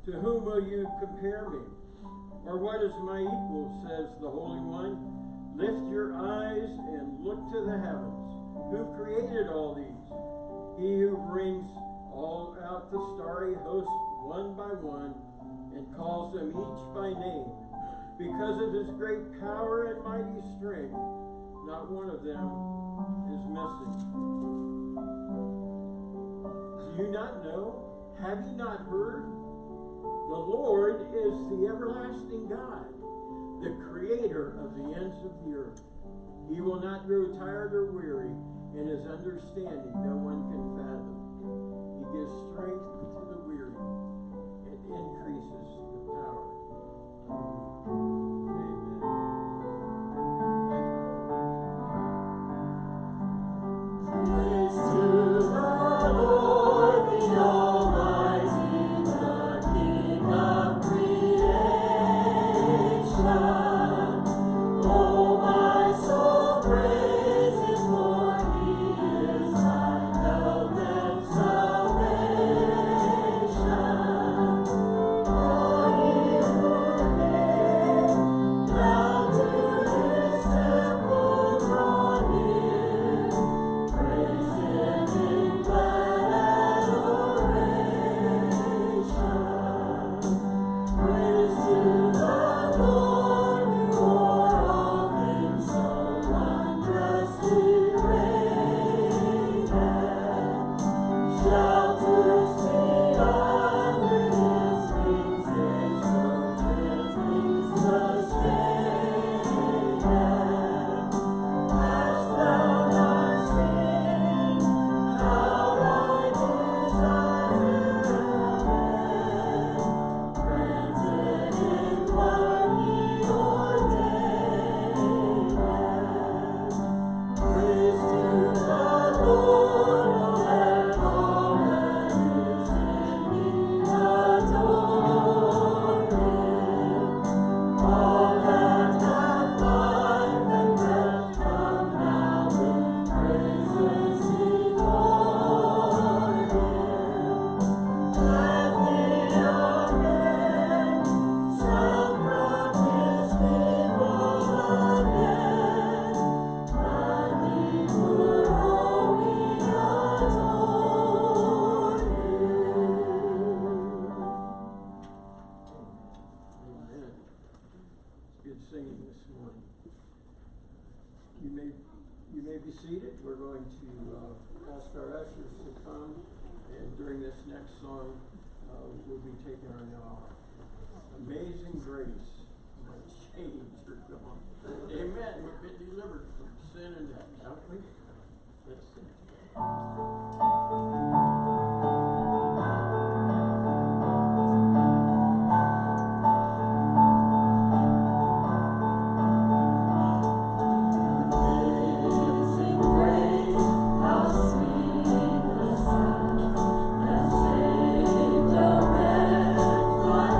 To whom will you compare me? Or what is my equal, says the Holy One? Lift your eyes and look to the heavens. Who created all these? He who brings all out the starry host one by one and calls them each by name. Because of his great power and mighty strength, not one of them is missing. Do you not know? Have you not heard? The Lord is the everlasting God, the creator of the ends of the earth. He will not grow tired or weary, and his understanding no one can fathom. He gives strength to the weary and increases the power of the weak. Amen. Praise to the Lord, the Almighty, the King of creation. Oh, my soul, praise his Lord, he is thy help and salvation. All ye who live, down to his temple draw near. Praise him in glad adoration. Praise to the Lord, who o'er all things so wondrously reigneth. Shelters me under his wings, his sojourns sustaineth. Hast thou not seen how thy desires are met? Granted in what he ordaineth. Praise to the Lord, O let all that is in me adore him. All that hath life and breath come now with praises before him. Let the young men sound from his people again. Gladly would all we adore him. Amen. Good singing this morning. You may be seated. We're going to ask our ushers to come, and during this next song, we'll be taking our Amazing Grace. My chains are gone. Amen. We've been delivered from sin and death, haven't we? Let's sing. Amazing grace, how sweet the sound that saved a wretch like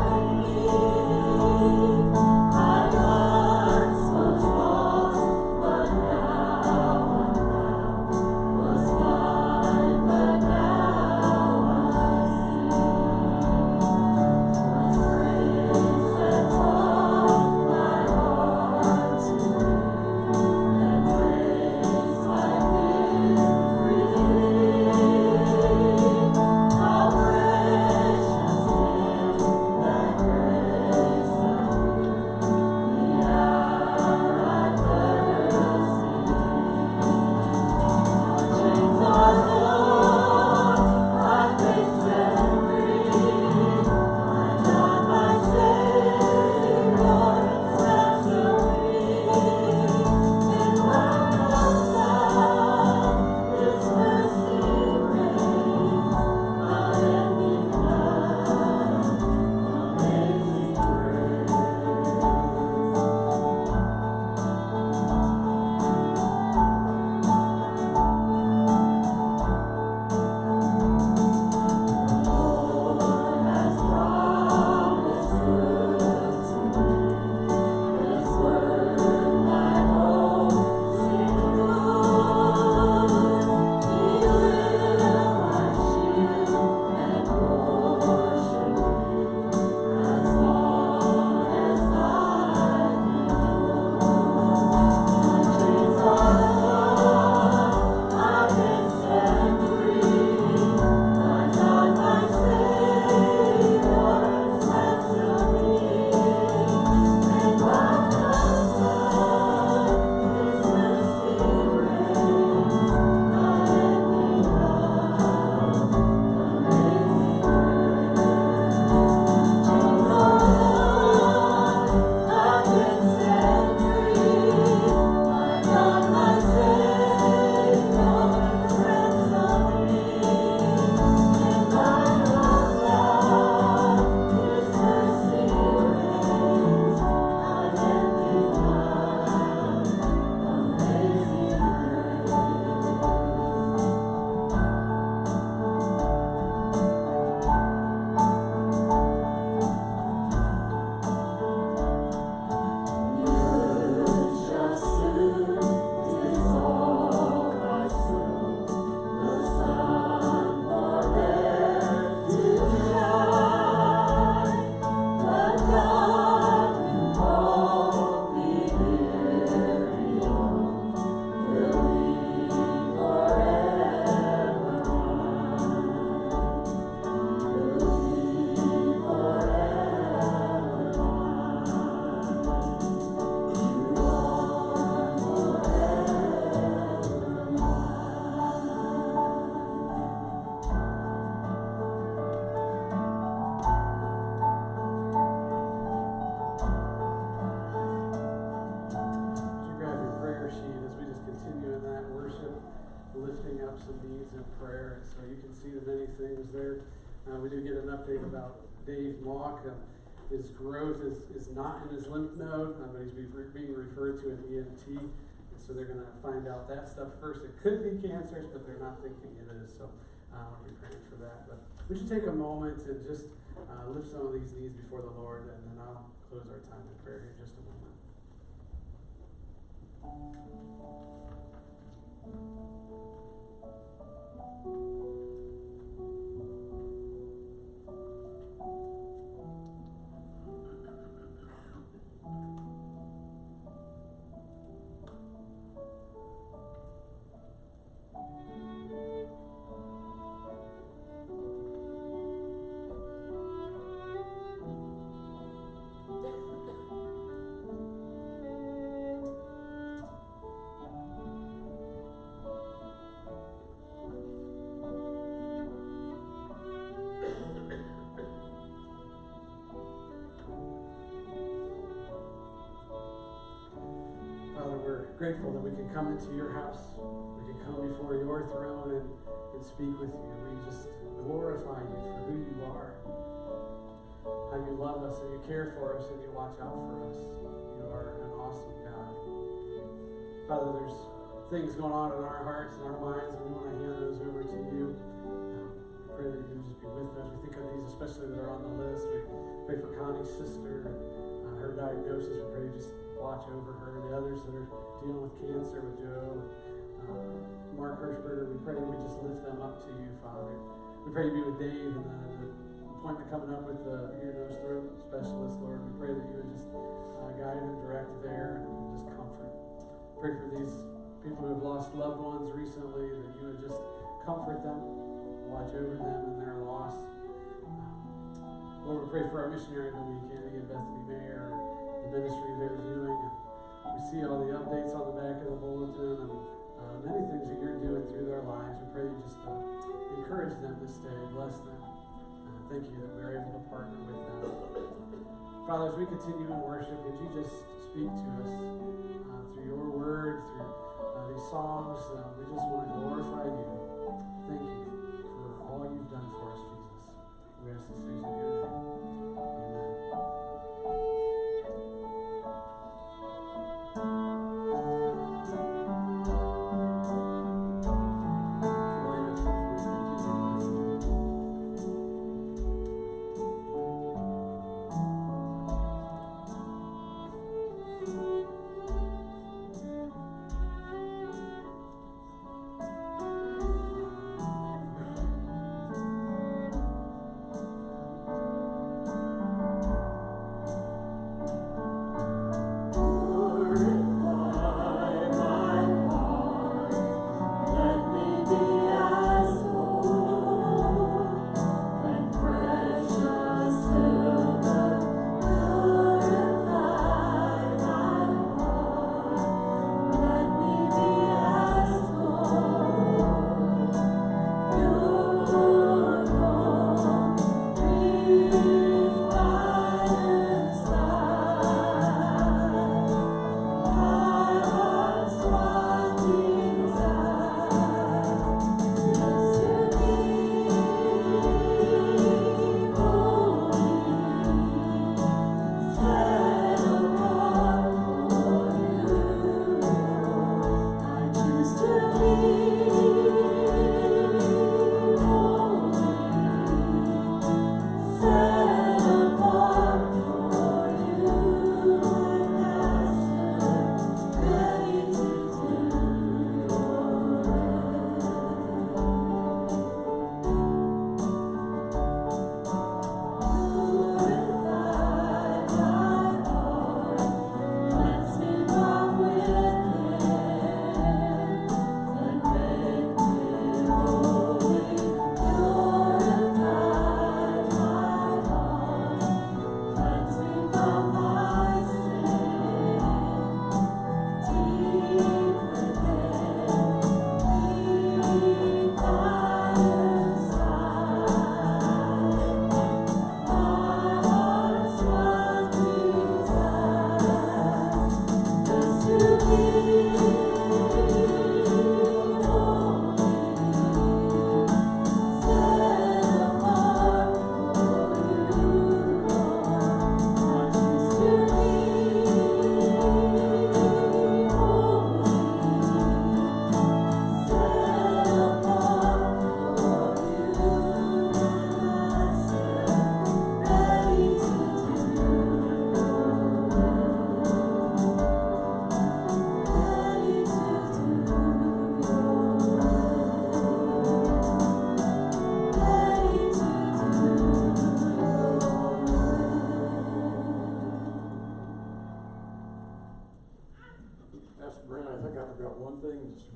there, so you can see the many things there. We do get an update about Dave Mock. His growth is not in his lymph node, but he's being referred to an ENT. And so they're going to find out that stuff first. It could be cancerous, but they're not thinking it is. So I'll be praying for that. But we should take a moment and just lift some of these needs before the Lord, and then I'll close our time in prayer here in just a moment. Grateful that we can come into your house, we can come before your throne and speak with you. We just glorify you for who you are, how you love us and you care for us and you watch out for us. You are an awesome God. Father, there's things going on in our hearts and our minds, and we want to hand those over to you. We pray that you just be with us. We think of these especially that are on the list. We pray for Connie's sister and her diagnosis. We pray you just watch over her, the others that are dealing with cancer, with Joe, Mark Hirschberger. We pray that we just lift them up to you, Father. We pray you be with Dave and the appointment coming up with the ear, nose, throat specialist, Lord. We pray that you would just guide and direct there and just comfort. Pray for these people who have lost loved ones recently, that you would just comfort them, watch over them in their loss. Lord, we pray for our missionary the weekend, again, Bethany Mayer, the ministry they're doing. And we see all the updates on the back of the bulletin and many things that you're doing through their lives. We pray you just encourage them this day, bless them. Thank you that we're able to partner with them. Father, as we continue in worship, would you just speak to us through your word, through these songs. We just want to glorify you. Thank you for all you've done for us, Jesus. We ask these things in your name. Amen.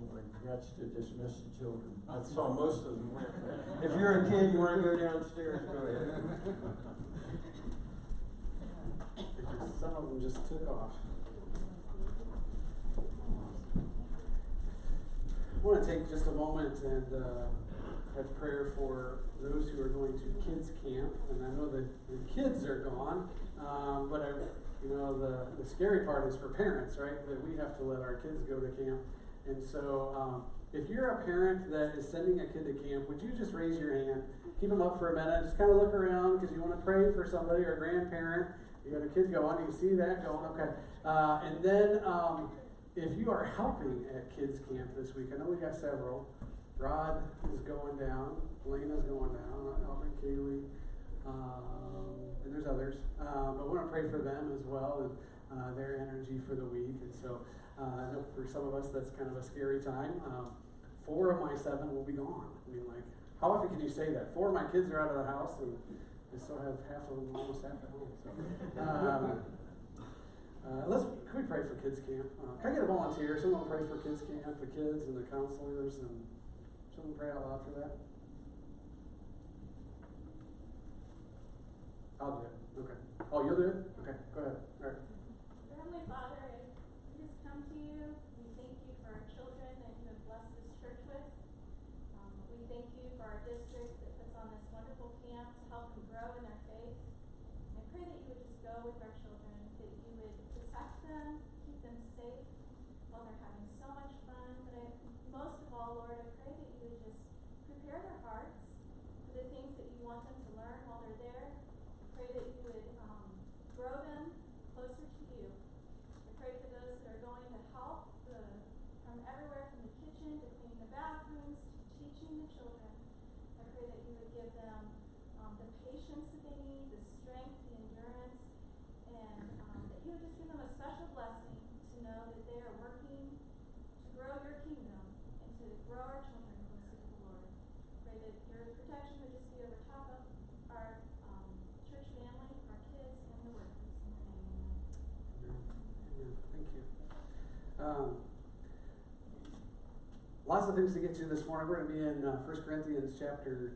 Anyway, that's to dismiss the children. I saw most of them went. If you're a kid, you want to go downstairs, go ahead. Some of them just took off. I want to take just a moment and have prayer for those who are going to kids camp. And I know that the kids are gone, but the scary part is for parents, right? That we have to let our kids go to camp. And so if you're a parent that is sending a kid to camp, would you just raise your hand? Keep them up for a minute. Just kind of look around because you want to pray for somebody or a grandparent. You got a kid going. You see that going. Okay. And then if you are helping at kids camp this week, I know we got several. Rod is going down. Lena's going down. Albert, Kaylee. And there's others. But we want to pray for them as well and their energy for the week. And so I know for some of us that's kind of a scary time. 4 of my 7 will be gone. I mean, like, how often can you say that? 4 of my kids are out of the house and I still have almost half at home. So, can we pray for kids camp? Can I get a volunteer? Someone pray for kids camp, the kids and the counselors, and someone pray out loud for that? I'll do it. Okay. Oh, you'll do it? Okay. Go ahead. All right. Heavenly Father, we just come to you. We thank you for our children that you have blessed this church with. We thank you for our district that puts on this wonderful camp to help them grow in their faith. I pray that you would just go with our children, that you would protect them, keep them safe while they're having so much fun. But most of all, Lord, I pray that you would just prepare their hearts for the things that you want them to learn while they're there. I pray that you would grow them closer to you. I pray for those that are going to help from everywhere from the kitchen to cleaning the bathrooms to teaching the children. I pray that you would give them the patience that they need, the strength, the endurance, and that you would just give them a special blessing to know that they are working to grow your kingdom and to grow our children closer to the Lord. I pray that your protection would just be over top of our church family, our kids, and the workers. In your name, amen. Amen. Thank you. Lots of things to get to this morning. We're going to be in 1 Corinthians chapter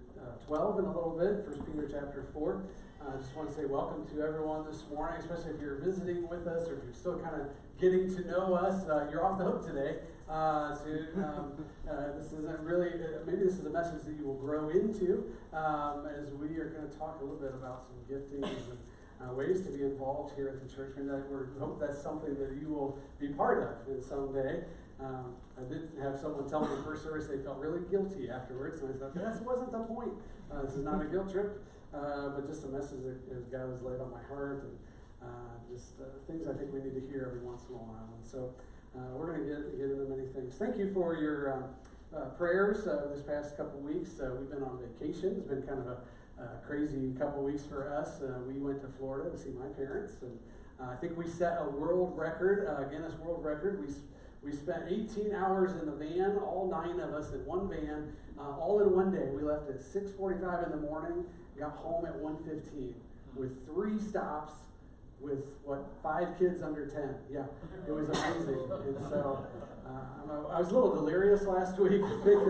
12 in a little bit, 1 Peter chapter 4. I just want to say welcome to everyone this morning, especially if you're visiting with us or if you're still kind of getting to know us. You're off the hook today. This isn't really, maybe this is a message that you will grow into as we are going to talk a little bit about some giftings and ways to be involved here at the church. Maybe we hope that's something that you will be part of in someday. I did have someone tell me in the first service they felt really guilty afterwards, and I thought, that wasn't the point. This is not a guilt trip, but just a message that God has laid on my heart, and just things I think we need to hear every once in a while. And so we're going to get into many things. Thank you for your prayers this past couple weeks. We've been on vacation. It's been kind of a crazy couple weeks for us. We went to Florida to see my parents, and I think we set a world record, Guinness World Record. We spent 18 hours in the van, all 9 of us in one van, all in one day. We left at 6:45 in the morning, got home at 1:15 with 3 stops with, 5 kids under 10. Yeah, it was amazing. And so I was a little delirious last week. I think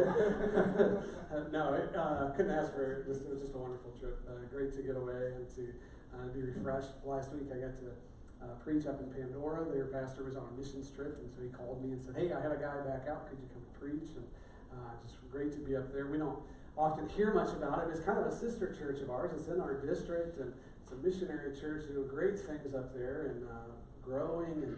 couldn't ask for it. It was just a wonderful trip. Great to get away and to be refreshed. Last week I got to preach up in Pandora. Their pastor was on a missions trip, and so he called me and said, "Hey, I had a guy back out. Could you come preach?" And just great to be up there. We don't often hear much about it. It's kind of a sister church of ours. It's in our district, and it's a missionary church doing great things up there and growing, and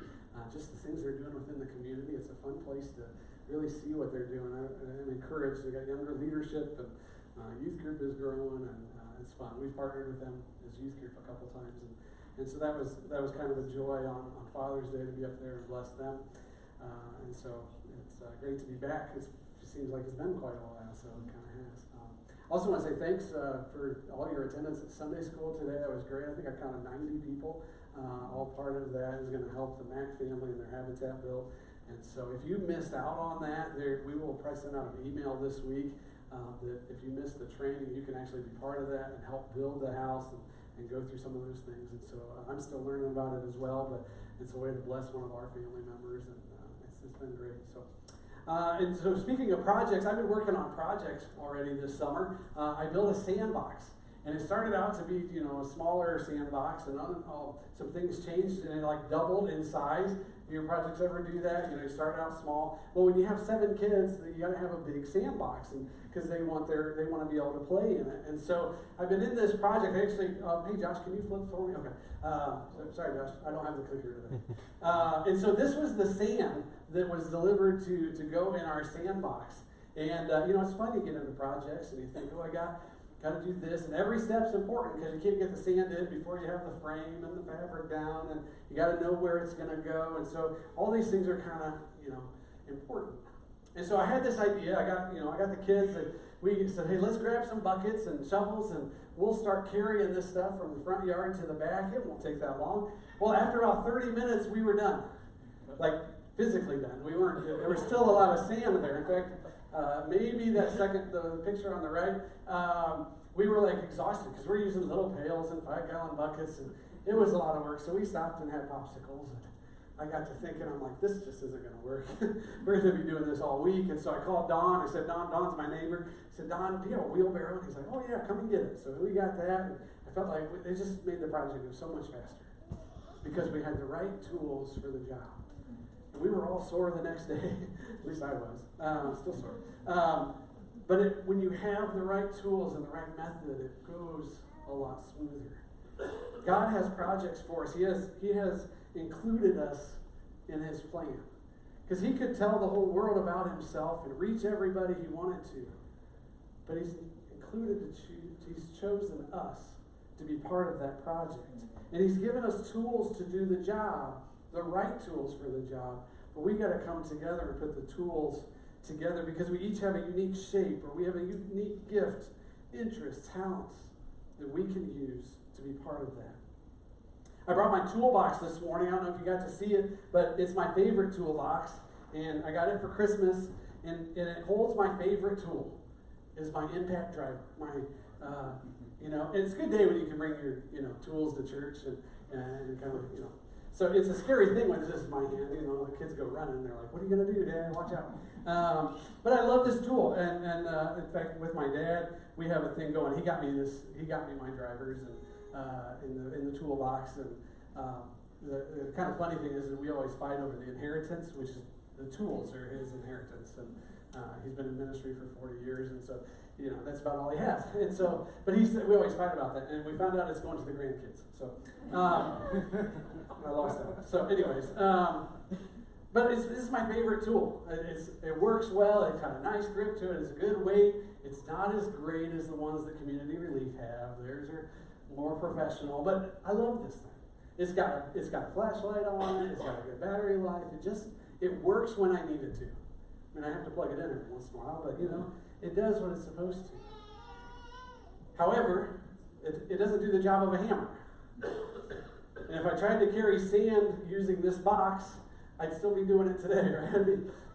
just the things they're doing within the community. It's a fun place to really see what they're doing. I'm encouraged. They got younger leadership, and youth group is growing, and it's fun. We've partnered with them as youth group a couple times, and so that was kind of a joy on Father's Day to be up there and bless them. And so it's great to be back. It seems like it's been quite a while, so it kind of has. Also want to say thanks for all your attendance at Sunday school today. That was great. I think I counted 90 people. All part of that is going to help the Mac family and their habitat bill. And so if you missed out on that, we will probably send out an email this week that if you missed the training, you can actually be part of that and help build the house and go through some of those things. And so I'm still learning about it as well, but it's a way to bless one of our family members, and it's been great. So And so speaking of projects, I've been working on projects already this summer. I built a sandbox. And it started out to be, a smaller sandbox, and some things changed, and it like doubled in size. Your projects ever do that? You start out small. Well, when you have 7 kids, you got to have a big sandbox, and because they want to be able to play in it. And so I've been in this project. Actually, hey Josh, can you flip for me? Okay. Sorry, Josh, I don't have the clicker today. And so this was the sand that was delivered to go in our sandbox. And it's fun. You get into projects, and you think, oh, I got to do this, and every step's important because you can't get the sand in before you have the frame and the fabric down, and you got to know where it's going to go, and so all these things are kind of important. And so I had this idea. I got the kids, and we said, hey, let's grab some buckets and shovels, and we'll start carrying this stuff from the front yard to the back. It won't take that long. Well, after about 30 minutes, we were done, like physically done. We weren't. There was still a lot of sand there. In fact. Maybe the picture on the right, we were like exhausted because we're using little pails and 5-gallon buckets, and it was a lot of work. So we stopped and had popsicles, and I got to thinking, I'm like, this just isn't going to work. We're going to be doing this all week. And so I called Don. I said, Don's my neighbor. I said, Don, do you have a wheelbarrow? And he's like, oh yeah, come and get it. So we got that, and I felt like it just made the project go so much faster because we had the right tools for the job. We were all sore the next day. At least I was. Still sore. But when you have the right tools and the right method, it goes a lot smoother. God has projects for us. He has included us in His plan. Because He could tell the whole world about Himself and reach everybody He wanted to. But He's He's chosen us to be part of that project. And He's given us tools to do the job. The right tools for the job, but we got to come together and put the tools together because we each have a unique shape, or we have a unique gift, interests, talents that we can use to be part of that. I brought my toolbox this morning. I don't know if you got to see it, but it's my favorite toolbox, and I got it for Christmas, and it holds my favorite tool. Is my impact driver. It's a good day when you can bring your tools to church and kind of So it's a scary thing when it's just in my hand. The kids go running, and they're like, "What are you going to do, Dad? Watch out!" But I love this tool, and in fact, with my dad, we have a thing going. He got me my drivers and in the toolbox. And the kind of funny thing is that we always fight over the inheritance, which is the tools are his inheritance, and he's been in ministry for 40 years, and so that's about all he has. And so, but we always fight about that, and we found out it's going to the grandkids. So I lost that. So, anyways, but this is my favorite tool. It works well. It's got a nice grip to it. It's a good weight. It's not as great as the ones that Community Relief have. Theirs are more professional, but I love this thing. It's got a flashlight on it. It's got a good battery life. It works when I need it to. I mean, I have to plug it in every once in a while, but it does what it's supposed to. However, it doesn't do the job of a hammer. And if I tried to carry sand using this box, I'd still be doing it today, right?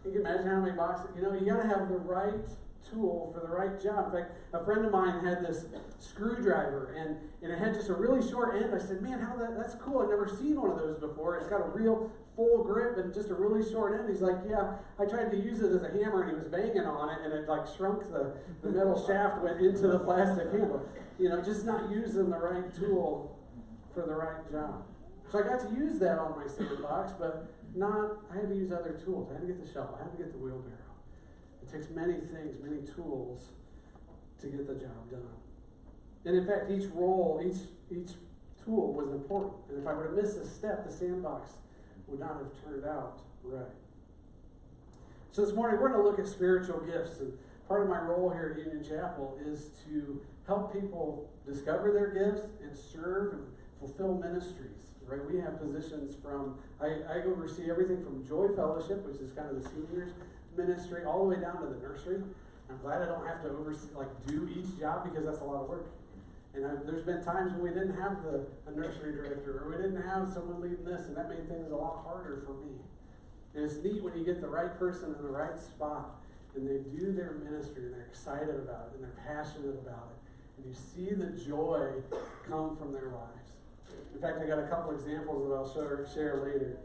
You can imagine how many boxes. You got to have the right tool for the right job. In fact, a friend of mine had this screwdriver, and it had just a really short end. I said, man, that's cool. I've never seen one of those before. It's got a real full grip and just a really short end. He's like, yeah, I tried to use it as a hammer, and he was banging on it, and it like shrunk the metal shaft, went into the plastic handle. Just not using the right tool for the right job. So I got to use that on my sandbox, but I had to use other tools. I had to get the shovel. I had to get the wheelbarrow. It takes many things, many tools to get the job done. And in fact, each tool was important. And if I were to miss a step, the sandbox would not have turned out right. So this morning, we're going to look at spiritual gifts. And part of my role here at Union Chapel is to help people discover their gifts and serve and fulfill ministries. Right? We have positions I oversee everything from Joy Fellowship, which is kind of the seniors ministry, all the way down to the nursery. I'm glad I don't have to do each job because that's a lot of work. And there's been times when we didn't have a nursery director, or we didn't have someone leading this, and that made things a lot harder for me. And it's neat when you get the right person in the right spot, and they do their ministry, and they're excited about it, and they're passionate about it, and you see the joy come from their lives. In fact, I got a couple examples that I'll share later.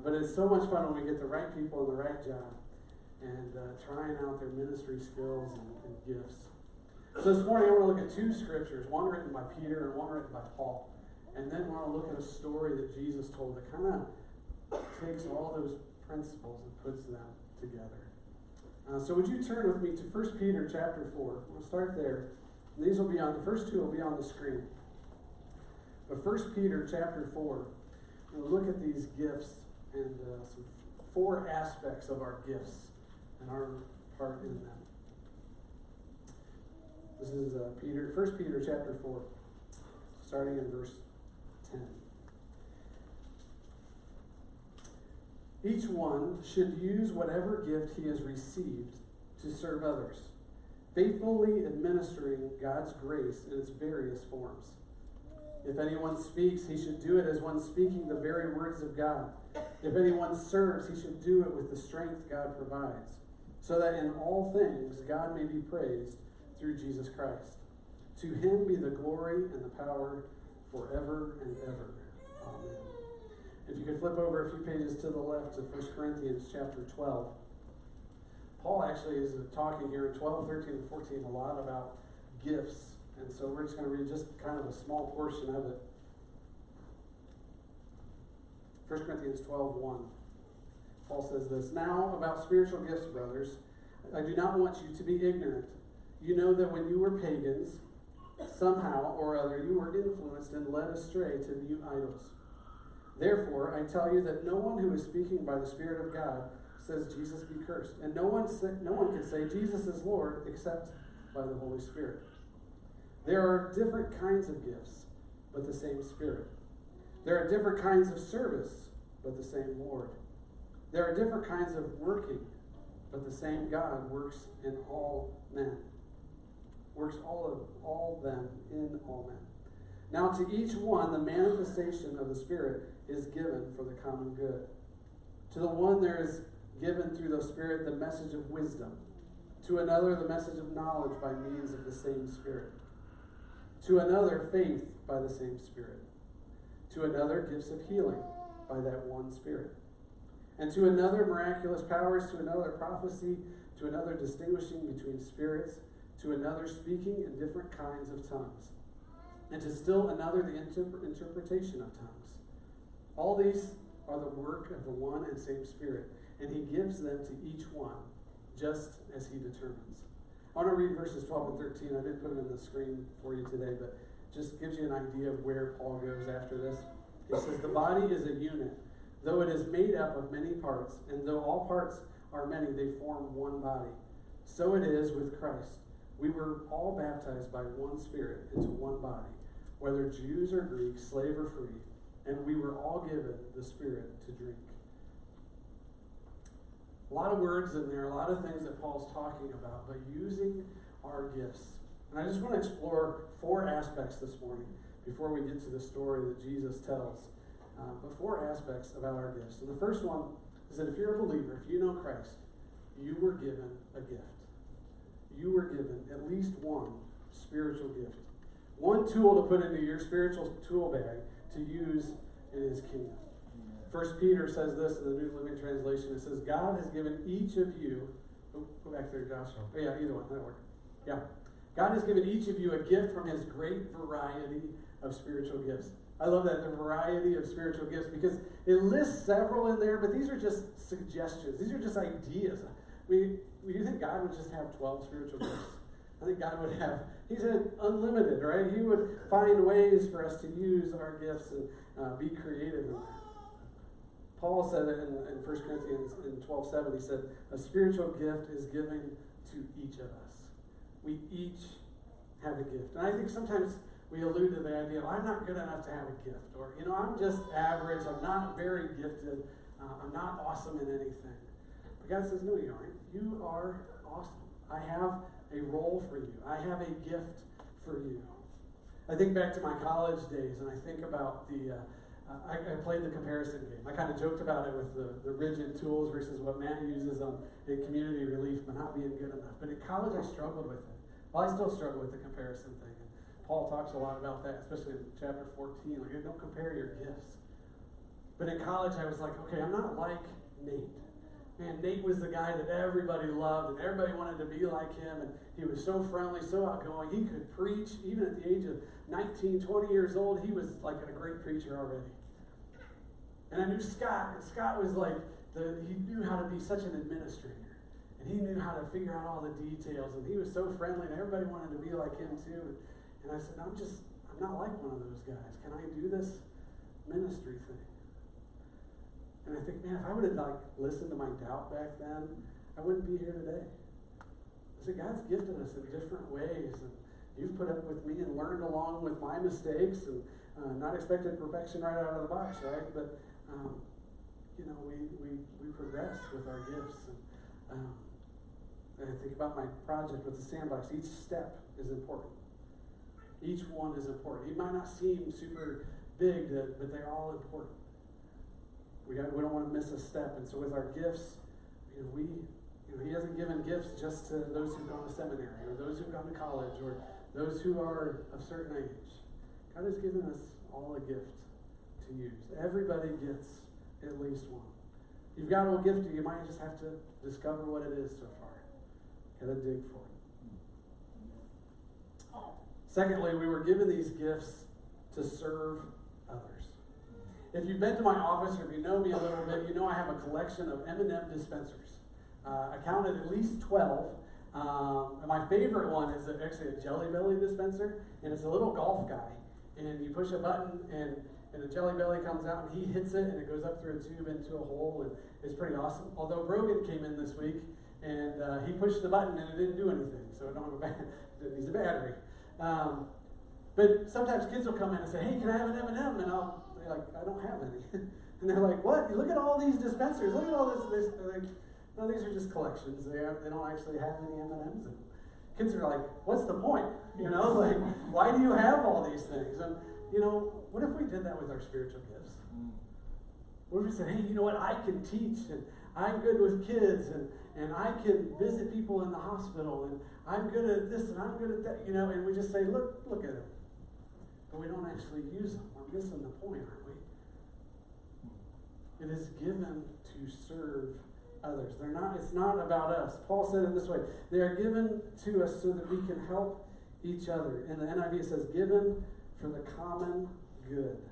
But it's so much fun when we get the right people in the right job. and trying out their ministry skills and gifts. So this morning I want to look at two scriptures, one written by Peter and one written by Paul. And then I want to look at a story that Jesus told that kind of takes all those principles and puts them together. So would you turn with me to 1 Peter chapter 4. We'll start there. And these will be on, the first two will be on the screen. But 1 Peter chapter 4, we'll look at these gifts and some 4 aspects of our gifts and our part in them. This is 1 Peter chapter 4, starting in verse 10. Each one should use whatever gift he has received to serve others, faithfully administering God's grace in its various forms. If anyone speaks, he should do it as one speaking the very words of God. If anyone serves, he should do it with the strength God provides, so that in all things God may be praised through Jesus Christ. To him be the glory and the power forever and ever. Amen. If you could flip over a few pages to the left to 1 Corinthians chapter 12. Paul actually is talking here in 12, 13, and 14 a lot about gifts. And so we're just going to read just kind of a small portion of it. 1 Corinthians 12:1. Paul says this, "Now about spiritual gifts, brothers, I do not want you to be ignorant. You know that when you were pagans, somehow or other you were influenced and led astray to mute idols. Therefore, I tell you that no one who is speaking by the Spirit of God says Jesus be cursed. And no one can say Jesus is Lord except by the Holy Spirit. There are different kinds of gifts, but the same Spirit. There are different kinds of service, but the same Lord. There are different kinds of working, but the same God works in all men. Works all them in all men. Now to each one the manifestation of the Spirit is given for the common good. To the one there is given through the Spirit the message of wisdom. To another the message of knowledge by means of the same Spirit. To another faith by the same Spirit. To another gifts of healing by that one Spirit. And to another miraculous powers, to another prophecy, to another distinguishing between spirits, to another speaking in different kinds of tongues, and to still another the interpretation of tongues. All these are the work of the one and same Spirit, and he gives them to each one, just as he determines. I want to read verses 12 and 13. I didn't put them on the screen for you today, but just gives you an idea of where Paul goes after this. He says, the body is a unit, though it is made up of many parts, and though all parts are many, they form one body. So it is with Christ. We were all baptized by one Spirit into one body, whether Jews or Greeks, slave or free, and we were all given the Spirit to drink. A lot of words in there, a lot of things that Paul's talking about, but using our gifts. And I just want to explore 4 aspects this morning before we get to the story that Jesus tells. But 4 aspects about our gifts. And the first one is that if you're a believer, if you know Christ, you were given a gift. You were given at least one spiritual gift. One tool to put into your spiritual tool bag to use in his kingdom. 1 Peter says this in the New Living Translation. It says, God has given each of you... Oh, go back there, Josh. Oh, yeah, either one. That'll work. Yeah. God has given each of you a gift from his great variety of spiritual gifts. I love that, the variety of spiritual gifts, because it lists several in there, but these are just suggestions. These are just ideas. Do you think God would just have 12 spiritual gifts? I think God would have, he said unlimited, right? He would find ways for us to use our gifts and be creative in that. Paul said it in 1 Corinthians in 12:7, he said, a spiritual gift is given to each of us. We each have a gift. And I think sometimes we allude to the idea of, I'm not good enough to have a gift. Or, I'm just average. I'm not very gifted. I'm not awesome in anything. But God says, no, you aren't. You are awesome. I have a role for you. I have a gift for you. I think back to my college days, and I think about I played the comparison game. I kind of joked about it with the rigid tools versus what Matt uses in community relief, but not being good enough. But in college, I struggled with it. Well, I still struggle with the comparison thing. And Paul talks a lot about that, especially in chapter 14. Like, don't compare your gifts. But in college, I was like, okay, I'm not like Nate. Man, Nate was the guy that everybody loved and everybody wanted to be like him, and he was so friendly, so outgoing. He could preach. Even at the age of 19, 20 years old, he was like a great preacher already. And I knew Scott, and Scott was like, he knew how to be such an administrator. And he knew how to figure out all the details, and he was so friendly, and everybody wanted to be like him too. And I said, I'm not like one of those guys. Can I do this ministry thing? And I think, man, if I would have listened to my doubt back then, I wouldn't be here today. I said, God's gifted us in different ways, and you've put up with me and learned along with my mistakes, and not expected perfection right out of the box, right? But we progress with our gifts. And I think about my project with the sandbox. Each step is important. Each one is important. It might not seem super big, but they're all important. We don't want to miss a step. And so with our gifts, He hasn't given gifts just to those who've gone to seminary or those who've gone to college or those who are of certain age. God has given us all a gift to use. Everybody gets at least one. You've got a gift, you might just have to discover what it is so far. Got to dig for it. Secondly, we were given these gifts to serve others. If you've been to my office or if you know me a little bit, you know I have a collection of M&M dispensers. I counted at least 12. And my favorite one is actually a Jelly Belly dispenser, and it's a little golf guy. And you push a button, and a Jelly Belly comes out, and he hits it, and it goes up through a tube into a hole, and it's pretty awesome. Although Brogan came in this week, and he pushed the button, and it didn't do anything, so it don't have it needs a battery. But sometimes kids will come in and say, "Hey, can I have an M&M?" And I'll be like, "I don't have any." And they're like, "What? Look at all these dispensers. Look at all this." They're like, "No, these are just collections. They don't actually have any M&Ms." And kids are like, "What's the point? Like, why do you have all these things?" And what if we did that with our spiritual gifts? What if we said, "Hey, you know what? I can teach, and I'm good with kids, and I can visit people in the hospital, and I'm good at this, and I'm good at that," and we just say, look at them. But we don't actually use them. We're missing the point, aren't we? It is given to serve others. It's not about us. Paul said it this way: they are given to us so that we can help each other. In the NIV it says, given for the common good.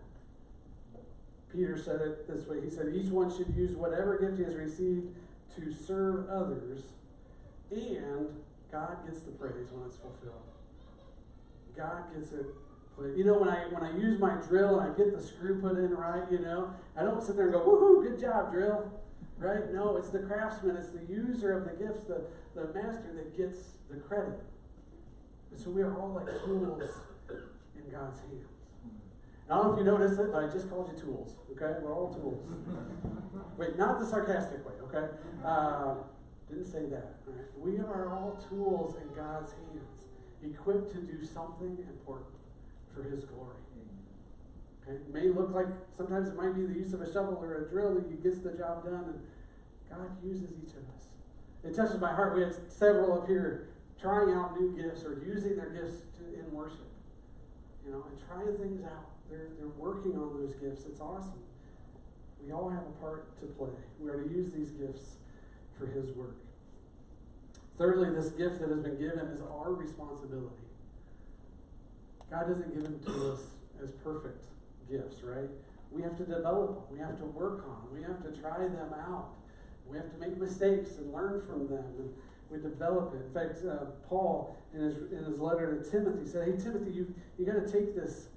Peter said it this way. He said, each one should use whatever gift he has received to serve others, and God gets the praise when it's fulfilled. God gets it. When I use my drill and I get the screw put in right, I don't sit there and go, "Woohoo, good job, drill." Right? No, it's the craftsman, it's the user of the gifts, the master that gets the credit. And so we are all like tools in God's hands. I don't know if you noticed it, but I just called you tools. Okay? We're all tools. Wait, not the sarcastic way, okay? Didn't say that. All right? We are all tools in God's hands, equipped to do something important for His glory. Okay? It may look like sometimes it might be the use of a shovel or a drill that gets the job done, and God uses each of us. It touches my heart. We had several up here trying out new gifts or using their gifts in worship, and trying things out. They're working on those gifts. It's awesome. We all have a part to play. We are to use these gifts for His work. Thirdly, this gift that has been given is our responsibility. God doesn't give them to us as perfect gifts, right? We have to develop them. We have to work on them. We have to try them out. We have to make mistakes and learn from them. And we develop it. In fact, Paul, in his letter to Timothy, said, "Hey, Timothy, you got to take this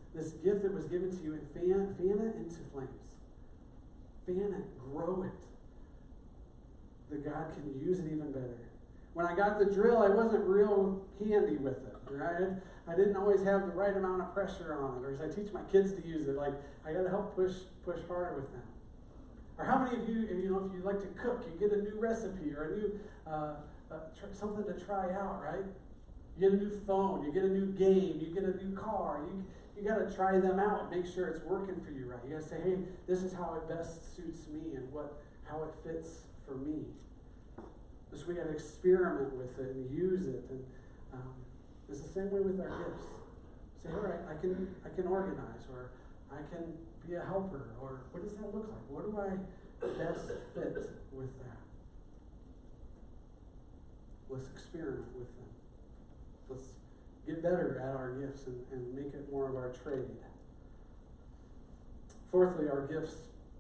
gift that was given to you and fan it into flames. Fan it, grow it, that God can use it even better." When I got the drill, I wasn't real handy with it, right? I didn't always have the right amount of pressure on it. Or as I teach my kids to use it, I got to help push harder with them. Or how many of you, if you like to cook, you get a new recipe or a new something to try out, right? You get a new phone, you get a new game, you get a new car. You got to try them out and make sure it's working for you right. You got to say, "Hey, this is how it best suits me and how it fits for me." So we got to experiment with it and use it. And it's the same way with our gifts. Say, "All right, I can organize, or I can be a helper, or what does that look like? What do I best fit with that?" let's experiment with them. Let's get better at our gifts and make it more of our trade. Fourthly, our gifts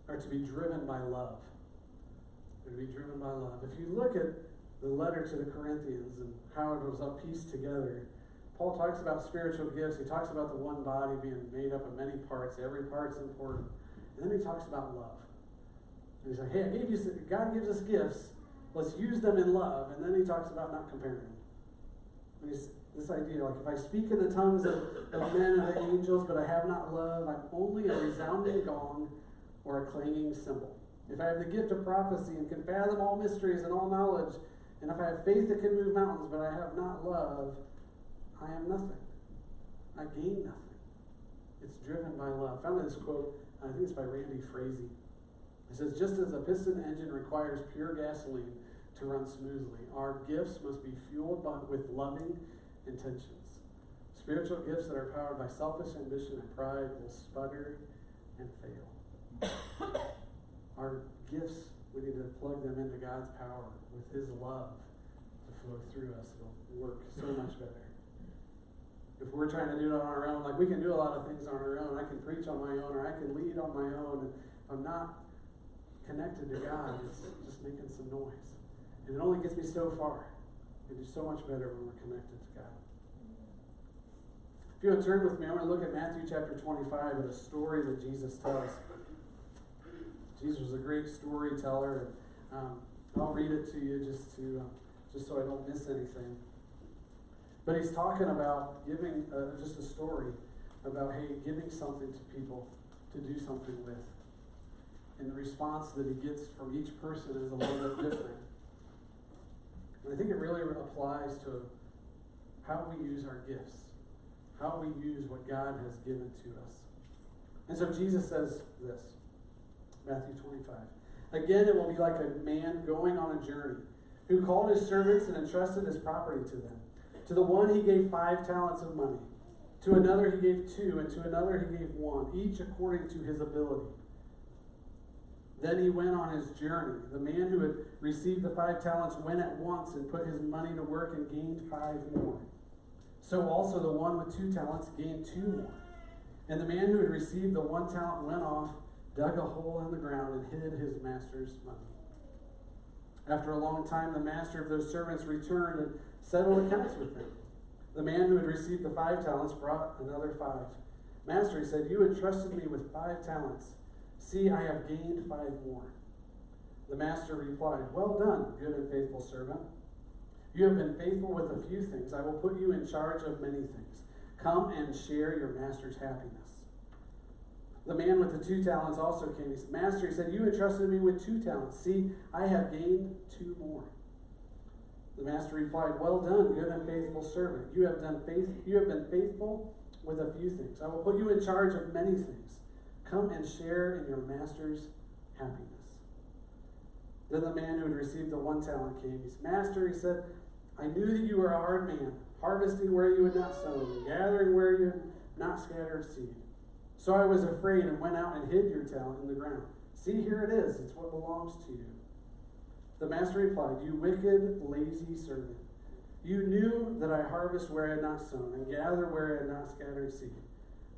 are to be driven by love. They're to be driven by love. If you look at the letter to the Corinthians and how it was all pieced together, Paul talks about spiritual gifts. He talks about the one body being made up of many parts. Every part's important. And then he talks about love. And he's like, hey, God gives us gifts. Let's use them in love. And then he talks about not comparing them. And this idea, like, if I speak in the tongues of men and of angels, but I have not love, I'm only a resounding gong or a clanging cymbal. If I have the gift of prophecy and can fathom all mysteries and all knowledge, and if I have faith that can move mountains, but I have not love, I am nothing. I gain nothing. It's driven by love. I found this quote, I think it's by Randy Frazee. It says, just as a piston engine requires pure gasoline to run smoothly, our gifts must be fueled with loving intentions. Spiritual gifts that are powered by selfish ambition and pride will sputter and fail. Our gifts, we need to plug them into God's power with His love to flow through us. It'll work so much better. If we're trying to do it on our own, like we can do a lot of things on our own. I can preach on my own, or I can lead on my own. And if I'm not connected to God, it's just making some noise. And it only gets me so far. We do so much better when we're connected to God. If you would turn with me, I want to look at Matthew chapter 25 and a story that Jesus tells. Jesus was a great storyteller. I'll read it to you just so I don't miss anything. But he's talking about giving just a story about, hey, giving something to people to do something with. And the response that he gets from each person is a little bit different. And I think it really applies to how we use our gifts, how we use what God has given to us. And so Jesus says this, Matthew 25. Again, it will be like a man going on a journey who called his servants and entrusted his property to them. To the one he gave 5 talents of money. To another he gave 2, and to another he gave 1, each according to his ability. Then he went on his journey. The man who had received the 5 talents went at once and put his money to work and gained 5 more. So also the one with 2 talents gained 2 more. And the man who had received the 1 talent went off, dug a hole in the ground, and hid his master's money. After a long time, the master of those servants returned and settled accounts with them. The man who had received the 5 talents brought another 5. Master, he said, you entrusted me with 5 talents. See, I have gained 5 more. The master replied, well done, good and faithful servant. You have been faithful with a few things. I will put you in charge of many things. Come and share your master's happiness. The man with the 2 talents also came. He said, Master, he said, you entrusted me with 2 talents. See, I have gained 2 more. The master replied, well done, good and faithful servant. You have been faithful with a few things. I will put you in charge of many things. Come and share in your master's happiness. Then the man who had received the 1 talent came. He said, Master, he said, I knew that you were a hard man, harvesting where you had not sown, and gathering where you had not scattered seed. So I was afraid and went out and hid your talent in the ground. See, here it is. It's what belongs to you. The master replied, you wicked, lazy servant. You knew that I harvest where I had not sown and gather where I had not scattered seed.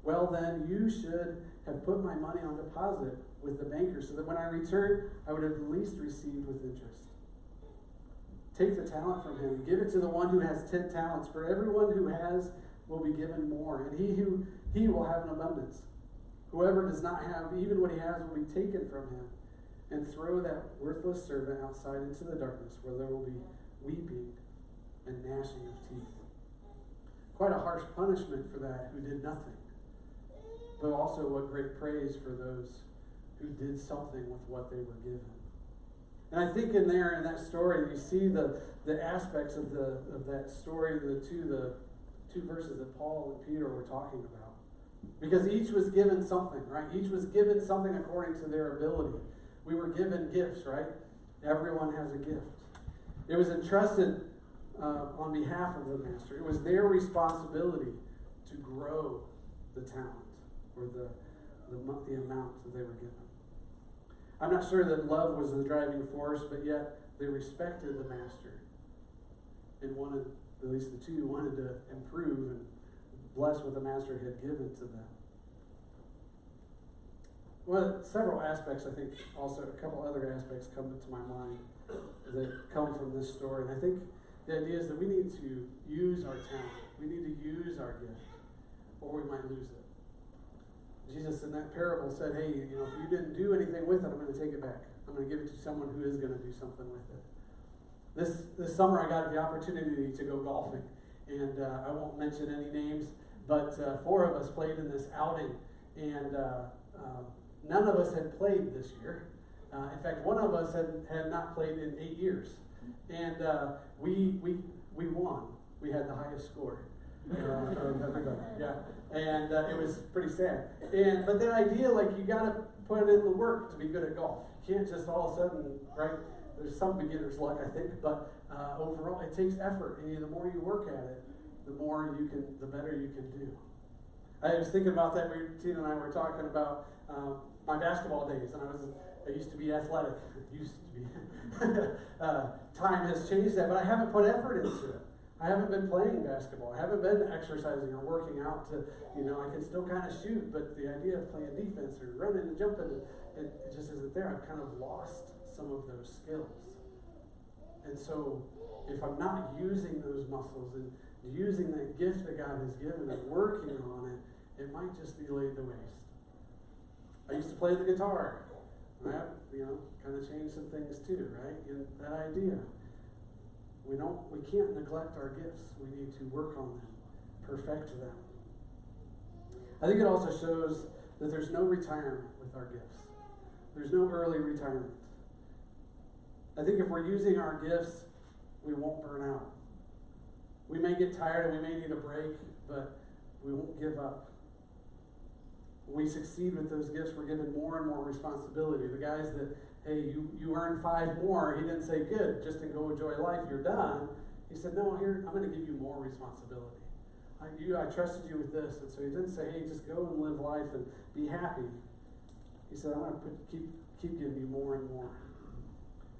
Well, then, you should have put my money on deposit with the banker so that when I returned, I would have at least received with interest. Take the talent from him and give it to the one who has 10 talents. For everyone who has will be given more, and he will have an abundance. Whoever does not have, even what he has will be taken from him. And throw that worthless servant outside into the darkness, where there will be weeping and gnashing of teeth. Quite a harsh punishment for that who did nothing. But also what great praise for those who did something with what they were given. And I think in that story, you see the aspects of that story, the two verses that Paul and Peter were talking about. Because each was given something, right? Each was given something according to their ability. We were given gifts, right? Everyone has a gift. It was entrusted on behalf of the master. It was their responsibility to grow the talent or the amount that they were given. I'm not sure that love was the driving force, but yet they respected the master. and wanted, at least the two, wanted to improve and bless what the master had given to them. Well, several aspects, I think, also a couple other aspects come to my mind that come from this story. And I think the idea is that we need to use our talent. We need to use our gift, or we might lose it. Jesus in that parable said, hey, if you didn't do anything with it, I'm going to take it back. I'm going to give it to someone who is going to do something with it. This summer I got the opportunity to go golfing. And I won't mention any names, but 4 of us played in this outing. And none of us had played this year. In fact, one of us had not played in 8 years. And we won. We had the highest score of everybody. Yeah. And it was pretty sad. But the idea, you got to put in the work to be good at golf. You can't just all of a sudden, right? There's some beginner's luck, I think, but overall, it takes effort. And the more you work at it, the better you can do. I was thinking about that. Tina and I were talking about my basketball days, and I used to be athletic. Time has changed that, but I haven't put effort into it. I haven't been playing basketball. I haven't been exercising or working out to, I can still kind of shoot, but the idea of playing defense or running and jumping, it just isn't there. I've kind of lost some of those skills. And so if I'm not using those muscles and using that gift that God has given and working on it, it might just be laid to waste. I used to play the guitar. That, kind of changed some things too, right? And that idea. We can't neglect our gifts. We need to work on them, perfect them. I think it also shows that there's no retirement with our gifts. There's no early retirement. I think if we're using our gifts, we won't burn out. We may get tired and we may need a break, but we won't give up. When we succeed with those gifts, we're given more and more responsibility. The guys that, hey, you earn 5 more, he didn't say, good, just to go enjoy life, you're done. He said, no, here, I'm going to give you more responsibility. I trusted you with this. And so he didn't say, hey, just go and live life and be happy. He said, I'm going to keep giving you more and more.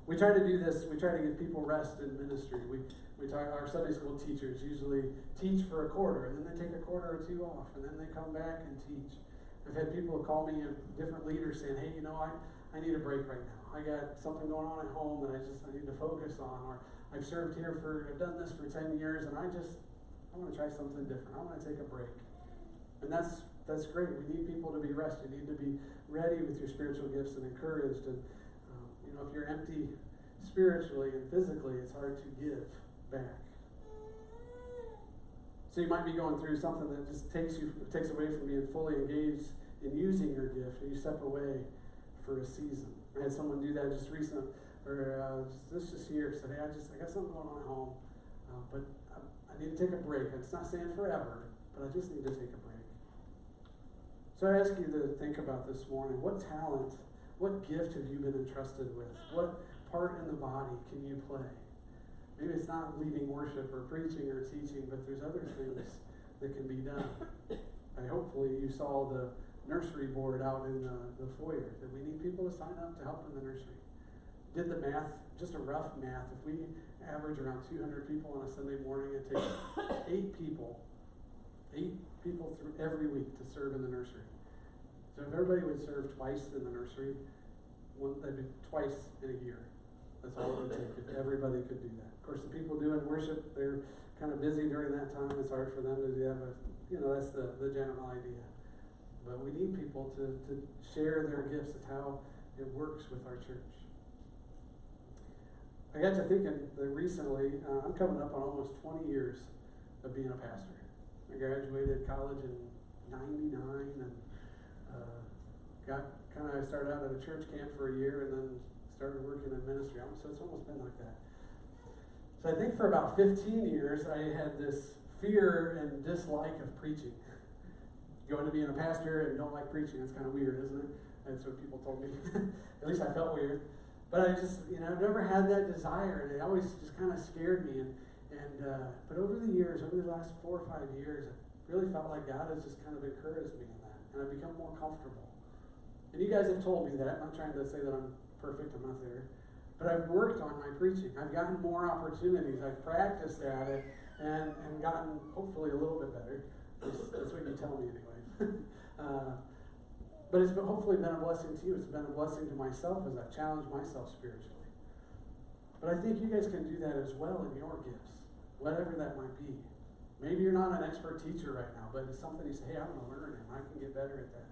We try to do this. We try to give people rest in ministry. Our Sunday school teachers usually teach for a quarter, and then they take a quarter or 2 off, and then they come back and teach. I've had people call me, different leaders, saying, hey, I need a break right now. I got something going on at home that I need to focus on. Or I've served here I've done this for 10 years, and I want to try something different. I want to take a break. And that's great. We need people to be rested. You need to be ready with your spiritual gifts and encouraged. And if you're empty spiritually and physically, it's hard to give back. So you might be going through something that just takes away from being fully engaged in using your gift, and you step away for a season. I had someone do that just recently, or this year, said, hey, I got something going on at home, but I need to take a break. It's not saying forever, but I just need to take a break. So I ask you to think about this morning, what talent, what gift have you been entrusted with? What part in the body can you play? Maybe it's not leading worship or preaching or teaching, but there's other things that can be done. Hopefully you saw the nursery board out in the foyer, that we need people to sign up to help in the nursery. Did the math, just a rough math. If we average around 200 people on a Sunday morning, it takes 8 people through every week to serve in the nursery. So if everybody would serve twice in the nursery, that'd be twice in a year. That's all it would take if everybody could do that. Of course, the people doing worship, they're kind of busy during that time. It's hard for them to do that, but that's the general idea. But we need people to share their gifts of how it works with our church. I got to thinking that recently, I'm coming up on almost 20 years of being a pastor. I graduated college in '99 and I started out at a church camp for a year and then started working in ministry. So it's almost been like that. So I think for about 15 years, I had this fear and dislike of preaching. Going to being a pastor and don't like preaching, it's kind of weird, isn't it? That's what people told me. At least I felt weird. But I just, I've never had that desire, and it always just kind of scared me. But over the years, over the last 4 or 5 years, I really felt like God has just kind of encouraged me in that, and I've become more comfortable. And you guys have told me that. I'm not trying to say that I'm perfect. I'm not there. But I've worked on my preaching. I've gotten more opportunities. I've practiced at it and gotten hopefully a little bit better. That's what you tell me anyway. But it's hopefully been a blessing to you. It's been a blessing to myself as I've challenged myself spiritually. But I think you guys can do that as well in your gifts, whatever that might be. Maybe you're not an expert teacher right now, but it's something you say, hey, I'm going to learn it. I can get better at that.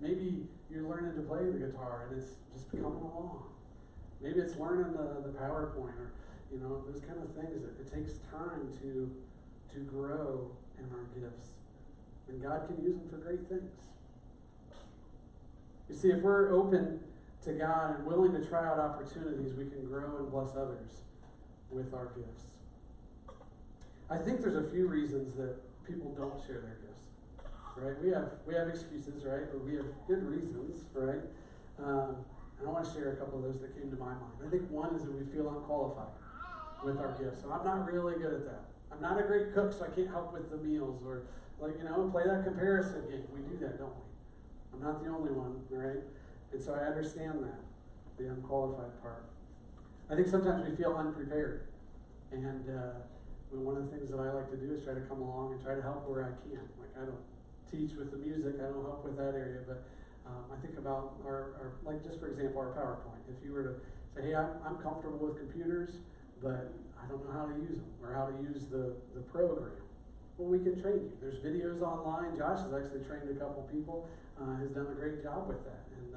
Maybe you're learning to play the guitar and it's just coming along. Maybe it's learning the PowerPoint or, those kind of things. It takes time to grow in our gifts. And God can use them for great things. You see, if we're open to God and willing to try out opportunities, we can grow and bless others with our gifts. I think there's a few reasons that people don't share their gifts, right? We have excuses, right? Or we have good reasons, right? And I want to share a couple of those that came to my mind. I think one is that we feel unqualified with our gifts. So I'm not really good at that. I'm not a great cook, so I can't help with the meals or, play that comparison game. We do that, don't we? I'm not the only one, right? And so I understand that, the unqualified part. I think sometimes we feel unprepared. And one of the things that I like to do is try to come along and try to help where I can. Like, I don't teach with the music, I don't help with that area, but I think about our, like, just for example, our PowerPoint. If you were to say, hey, I'm comfortable with computers, but I don't know how to use them or how to use the program. Well, we can train you. There's videos online. Josh has actually trained a couple people, has done a great job with that. And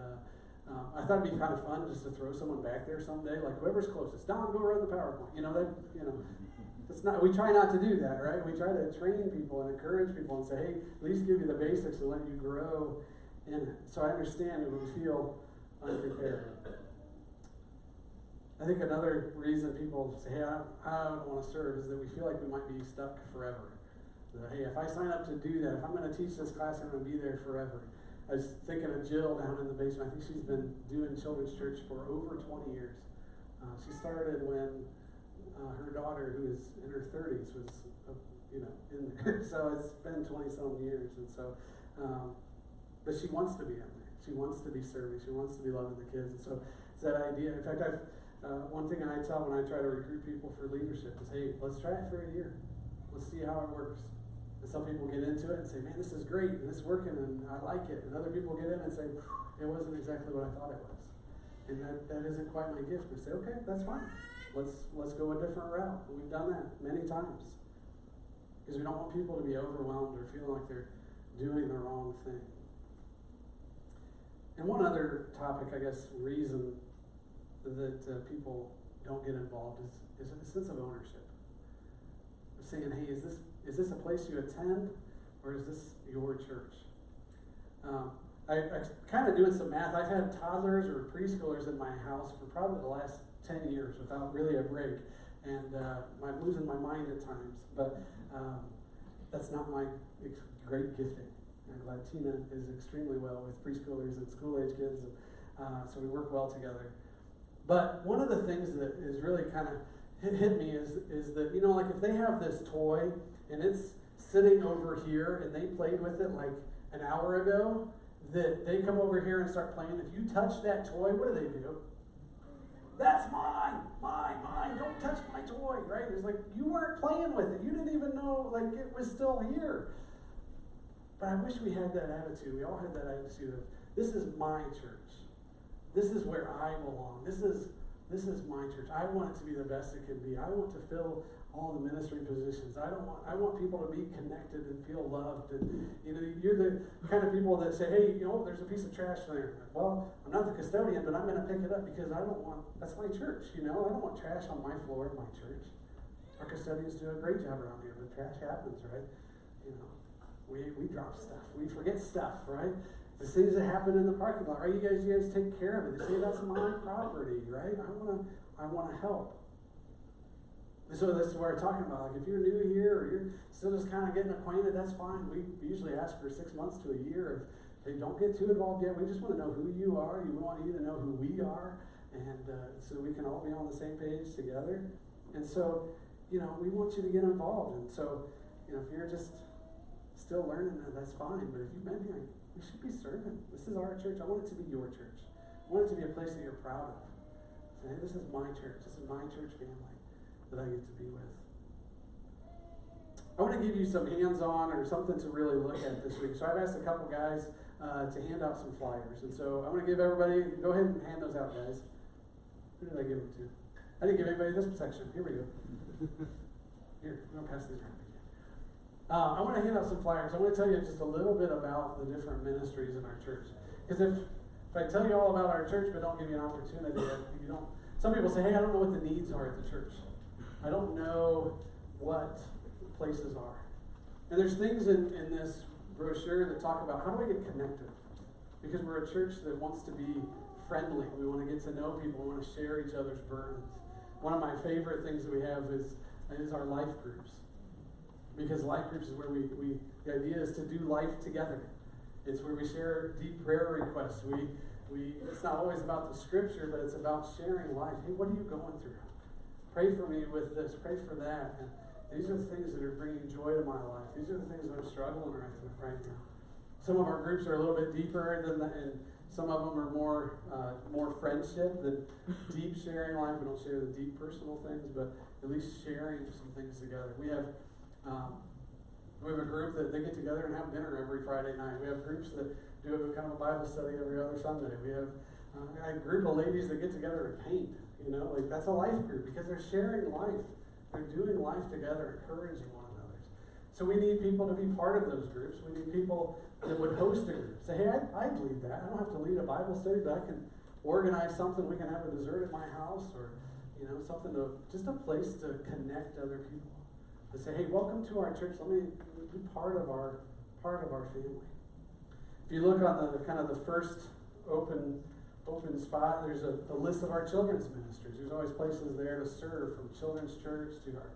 I thought it'd be kind of fun just to throw someone back there someday, like whoever's closest. Don, go run the PowerPoint. It's not. We try not to do that, right? We try to train people and encourage people and say, hey, at least give you the basics and let you grow in it. So I understand it when we feel unprepared. I think another reason people say, hey, I don't want to serve is that we feel like we might be stuck forever. That, hey, if I sign up to do that, if I'm going to teach this class, I'm going to be there forever. I was thinking of Jill down in the basement. I think she's been doing children's church for over 20 years. She started when her daughter, who is in her 30s, was in there. So it's been 20-some years. And so, but she wants to be in there. She wants to be serving. She wants to be loving the kids. And so it's that idea. In fact, one thing I tell when I try to recruit people for leadership is, hey, let's try it for a year. Let's see how it works. And some people get into it and say, man, this is great, and it's working, and I like it. And other people get in and say, it wasn't exactly what I thought it was. And that isn't quite my gift. We say, okay, that's fine. Let's go a different route. And we've done that many times. Because we don't want people to be overwhelmed or feeling like they're doing the wrong thing. And one other topic, I guess, reason that people don't get involved is a sense of ownership. They're saying, hey, is this a place you attend, or is this your church? I kind of doing some math. I've had toddlers or preschoolers in my house for probably the last 10 years without really a break, and I'm losing my mind at times. But that's not my great gifting. I'm glad Tina is extremely well with preschoolers and school-age kids, and so we work well together. But one of the things that is really kind of hit me is that, like if they have this toy and it's sitting over here and they played with it like an hour ago, that they come over here and start playing. If you touch that toy, what do? That's mine, don't touch my toy, right? It's like, you weren't playing with it. You didn't even know, like, it was still here. But I wish we had that attitude. We all had that attitude of, this is my church. This is where I belong. This is my church. I want it to be the best it can be. I want to fill all the ministry positions. I want people to be connected and feel loved. And you're the kind of people that say, hey, there's a piece of trash there. Well, I'm not the custodian, but I'm going to pick it up because that's my church. I don't want trash on my floor of my church. Our custodians do a great job around here, but trash happens, right? We drop stuff. We forget stuff, right? The things that happen in the parking lot, right? You guys take care of it. They say that's my property, right? I want to help. So this is what we're talking about. Like if you're new here or you're still just kind of getting acquainted, that's fine. We usually ask for 6 months to a year. If they don't get too involved yet, we just want to know who you are. We want you to know who we are, and so we can all be on the same page together. And so, we want you to get involved. And so, if you're just still learning, that's fine. But if you've been here, we should be serving. This is our church. I want it to be your church. I want it to be a place that you're proud of. Say, hey, this is my church. This is my church family that I get to be with. I want to give you some hands-on or something to really look at this week. So I've asked a couple guys to hand out some flyers. And so I'm going to give everybody, go ahead and hand those out, guys. Who did I give them to? I didn't give anybody this section. Here we go. Here, I'm going to pass these around. I want to hand out some flyers. I want to tell you just a little bit about the different ministries in our church. Because if I tell you all about our church but don't give you an opportunity, you don't. Some people say, hey, I don't know what the needs are at the church. I don't know what places are. And there's things in this brochure that talk about how do I get connected? Because we're a church that wants to be friendly. We want to get to know people. We want to share each other's burdens. One of my favorite things that we have is our life groups. Because life groups is where the idea is to do life together. It's where we share deep prayer requests. It's not always about the scripture, but it's about sharing life. Hey, what are you going through? Pray for me with this, pray for that. And these are the things that are bringing joy to my life. These are the things that I'm struggling with right now. Some of our groups are a little bit deeper than that, and some of them are more friendship than deep sharing life. We don't share the deep personal things, but at least sharing some things together. We have a group that they get together and have dinner every Friday night. We have groups that do a kind of a Bible study every other Sunday. We have a group of ladies that get together and paint. Like that's a life group because they're sharing life. They're doing life together, encouraging one another. So we need people to be part of those groups. We need people that would host a group. Say, hey, I'd lead that. I don't have to lead a Bible study, but I can organize something. We can have a dessert at my house, or something just a place to connect other people. To say, hey, welcome to our church. Let me be part of our family. If you look on the kind of the first open spot, there's a list of our children's ministries. There's always places there to serve, from children's church to our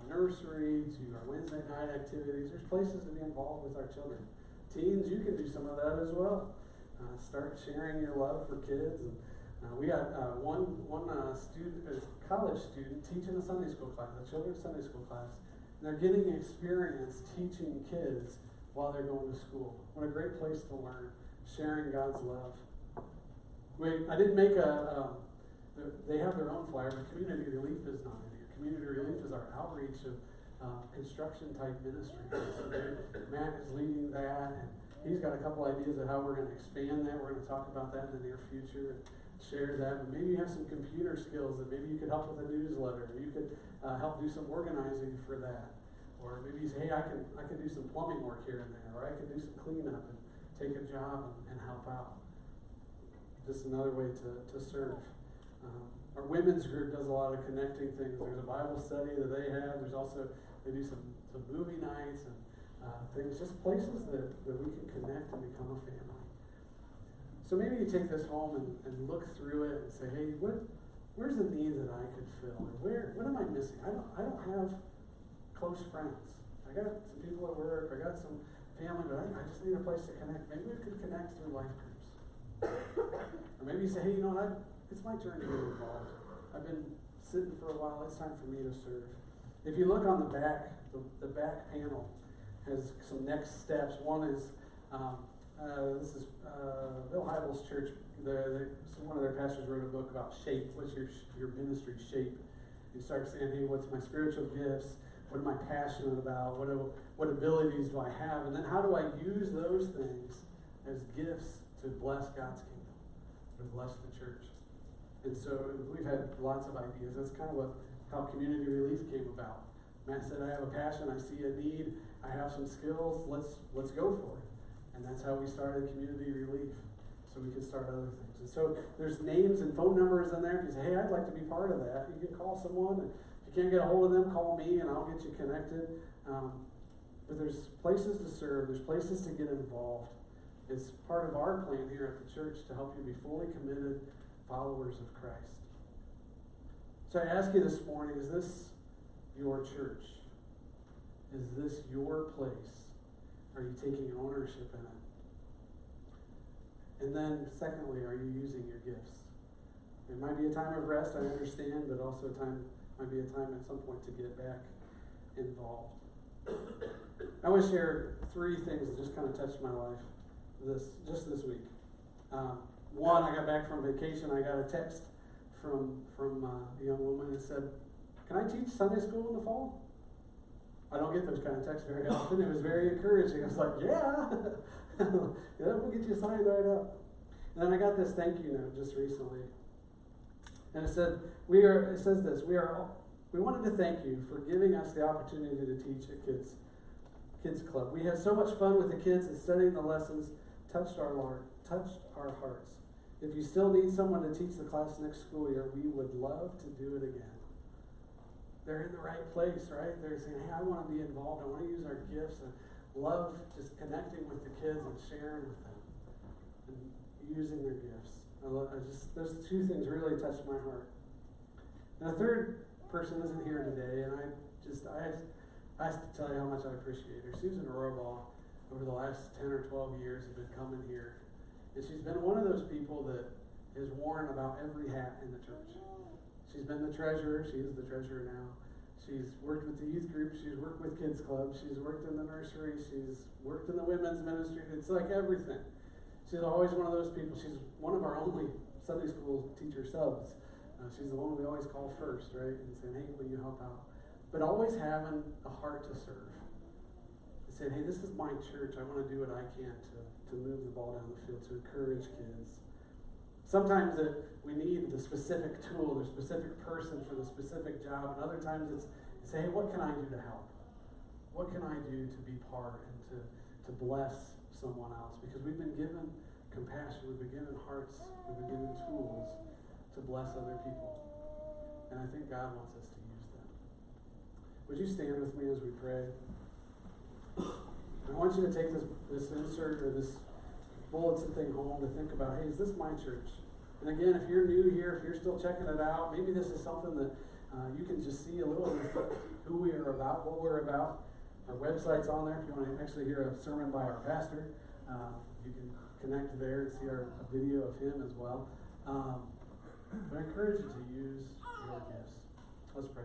nursery to our Wednesday night activities. There's places to be involved with our children. Teens, you can do some of that as well. Start sharing your love for kids. And we got one student, a college student, teaching a Sunday school class, a children's Sunday school class. And they're getting experience teaching kids while they're going to school. What a great place to learn, sharing God's love. I didn't make they have their own flyer, but Community Relief is not in here. Community Relief is our outreach of construction type ministry. So Matt is leading that, and he's got a couple ideas of how we're going to expand that. We're going to talk about that in the near future and share that. But maybe you have some computer skills that maybe you could help with a newsletter. Or you could help do some organizing for that. Or maybe you say, hey, I can do some plumbing work here and there, or I can do some cleanup and take a job and help out. Just another way to serve. Our women's group does a lot of connecting things. There's a Bible study that they have. There's also, they do some movie nights and things, just places that we can connect and become a family. So maybe you take this home and look through it and say, hey, where's the need that I could fill? Or what am I missing? I don't have close friends. I got some people at work, I got some family, but I just need a place to connect. Maybe we could connect through life groups. Or maybe you say, hey, it's my turn to get involved. I've been sitting for a while, it's time for me to serve. If you look on the back, the back panel has some next steps. One is, this is Bill Heibel's church. One of their pastors wrote a book about shape. What's your ministry shape? You start saying, hey, what's my spiritual gifts? What am I passionate about? What abilities do I have? And then how do I use those things as gifts to bless God's kingdom, to bless the church? And so we've had lots of ideas. That's kind of how Community Relief came about. Matt said, I have a passion, I see a need, I have some skills, let's go for it. And that's how we started Community Relief, so we could start other things. And so there's names and phone numbers in there. If you say, hey, I'd like to be part of that, you can call someone. And if you can't get a hold of them, call me and I'll get you connected. But there's places to serve, there's places to get involved. It's part of our plan here at the church to help you be fully committed followers of Christ. So I ask you this morning, is this your church? Is this your place? Are you taking ownership in it? And then secondly, are you using your gifts? It might be a time of rest, I understand, but also might be a time at some point to get back involved. I want to share 3 things that just kind of touched my life this week. One, I got back from vacation. I got a text from a young woman who said, "Can I teach Sunday school in the fall?" I don't get those kind of texts very often. It was very encouraging. I was like, "Yeah, yeah, we'll get you signed right up." And then I got this thank you note just recently, and it said, It says this: We wanted to thank you for giving us the opportunity to teach at Kids Club. We had so much fun with the kids, and studying the lessons touched our hearts. If you still need someone to teach the class next school year, we would love to do it again. They're in the right place, right? They're saying, "Hey, I want to be involved. I want to use our gifts and love just connecting with the kids and sharing with them and using their gifts." Those two things really touched my heart. And a third person isn't here today, and I have to tell you how much I appreciate her. Susan Rohrbaugh, over the last 10 or 12 years, has been coming here. And she's been one of those people that has worn about every hat in the church. She's been the treasurer. She is the treasurer now. She's worked with the youth group. She's worked with Kids Club. She's worked in the nursery. She's worked in the women's ministry. It's like everything. She's always one of those people. She's one of our only Sunday school teacher subs. She's the one we always call first, right? And saying, "Hey, will you help out?" But always having a heart to serve. And saying, "Hey, this is my church. I want to do what I can to move the ball down the field, to encourage kids." Sometimes we need the specific tool, the specific person for the specific job, and other times it's say, "Hey, what can I do to help? What can I do to be part and to bless someone else?" Because we've been given compassion, we've been given hearts, we've been given tools to bless other people. And I think God wants us to use them. Would you stand with me as we pray? I want you to take this insert or this bulletin thing home to think about, hey, is this my church? And again, if you're new here, if you're still checking it out, maybe this is something that you can just see a little bit of who we are about, what we're about. Our website's on there. If you want to actually hear a sermon by our pastor, you can connect there and see a video of him as well. But I encourage you to use your gifts. Let's pray.